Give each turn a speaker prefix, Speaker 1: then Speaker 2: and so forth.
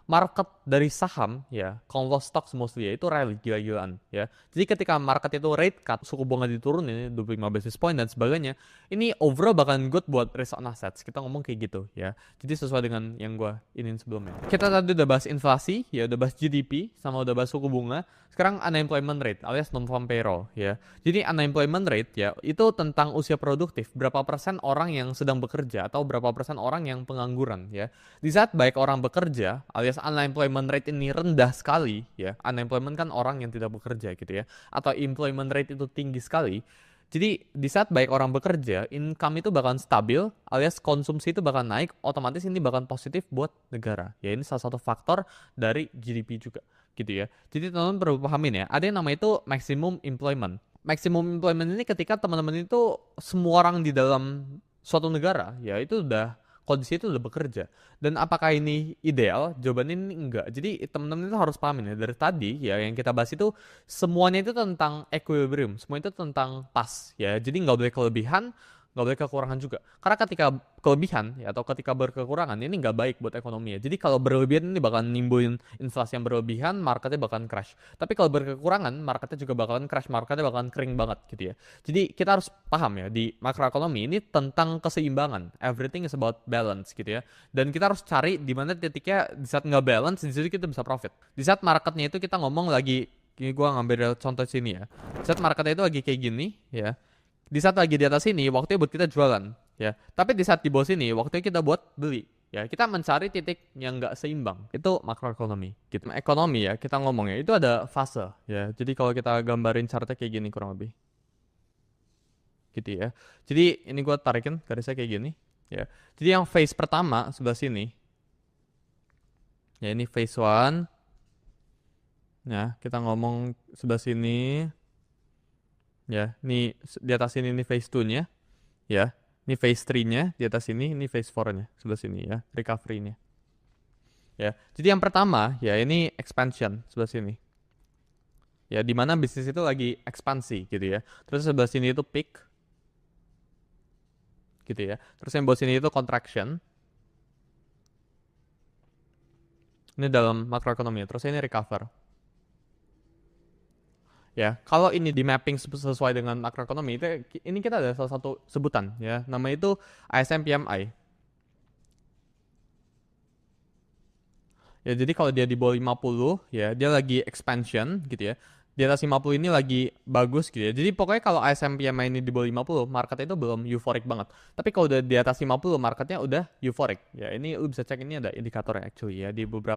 Speaker 1: market dari saham ya, kalau stocks mostly ya itu rally gila-gilaan ya. Jadi ketika market itu rate cut, suku bunga diturunin 25 basis point dan sebagainya, ini overall bakalan good buat risk on assets. Kita ngomong kayak gitu ya. Jadi sesuai dengan yang gua inin sebelumnya. Kita tadi udah bahas inflasi, ya udah bahas GDP, sama udah bahas suku bunga. Sekarang unemployment rate alias non-farm payroll ya. Jadi unemployment rate ya itu tentang usia produktif, berapa persen orang yang sedang bekerja atau berapa persen orang yang pengangguran ya. Di saat baik orang bekerja, alias unemployment rate ini rendah sekali, ya, unemployment kan orang yang tidak bekerja gitu ya, atau employment rate itu tinggi sekali. Jadi di saat baik orang bekerja, income itu bakalan stabil, alias konsumsi itu bakal naik, otomatis ini bakalan positif buat negara. Ya ini salah satu faktor dari GDP juga, gitu ya. Jadi teman-teman perlu pahamin ya, ada yang namanya itu maximum employment. Maximum employment ini ketika teman-teman itu semua orang di dalam suatu negara, ya itu udah kondisi itu udah bekerja. Dan apakah ini ideal? Jawabannya ini enggak. Jadi teman-teman itu harus pahamin ya. Dari tadi ya yang kita bahas itu semuanya itu tentang equilibrium. Semua itu tentang pas ya. Jadi nggak boleh kelebihan, nggak boleh kekurangan juga. Karena ketika kelebihan ya atau ketika berkekurangan ini nggak baik buat ekonomi ya. Jadi kalau berlebihan ini bakalan nimbulin inflasi yang berlebihan, marketnya bakalan crash. Tapi kalau berkekurangan, marketnya juga bakalan crash, marketnya bakalan kering banget gitu ya. Jadi kita harus paham ya di makroekonomi ini tentang keseimbangan. Everything is about balance gitu ya. Dan kita harus cari di mana titiknya di saat nggak balance, di situ kita bisa profit. Di saat marketnya itu kita ngomong lagi, ini gue ngambil contoh sini ya. Di saat marketnya itu lagi kayak gini ya. Di saat lagi di atas sini, waktunya buat kita jualan ya. Tapi di saat di bawah sini, waktunya kita buat beli. Ya, kita mencari titik yang nggak seimbang. Itu makroekonomi. Gitu. Ekonomi ya, kita ngomongnya itu ada fase ya. Jadi kalau kita gambarin chartnya kayak gini kurang lebih. Gitu ya. Jadi ini gue tarikin garisnya kayak gini ya. Jadi yang phase pertama sebelah sini. Ya ini phase 1. Ya, kita ngomong sebelah sini. Ya, ini di atas sini ini phase 2-nya. Ya, ini phase 3-nya di atas ini phase 4-nya sebelah sini ya, recovery-nya. Ya, jadi yang pertama ya ini expansion sebelah sini. Ya, di mana bisnis itu lagi ekspansi gitu ya. Terus sebelah sini itu peak gitu ya. Terus yang bawah sini itu contraction. Ini dalam makroekonomi. Terus ini recover. Ya, kalau ini di mapping sesuai dengan makroekonomi itu ini kita ada salah satu sebutan ya, namanya itu ISM PMI. Ya, jadi kalau dia di bawah 50 ya, dia lagi expansion gitu ya. Di atas 50 ini lagi bagus gitu ya. Jadi pokoknya kalau ISM PMI ini di bawah 50, marketnya itu belum euphoric banget. Tapi kalau udah di atas 50, marketnya udah euphoric. Ya, ini lu bisa cek ini ada indikatornya actually ya di beberapa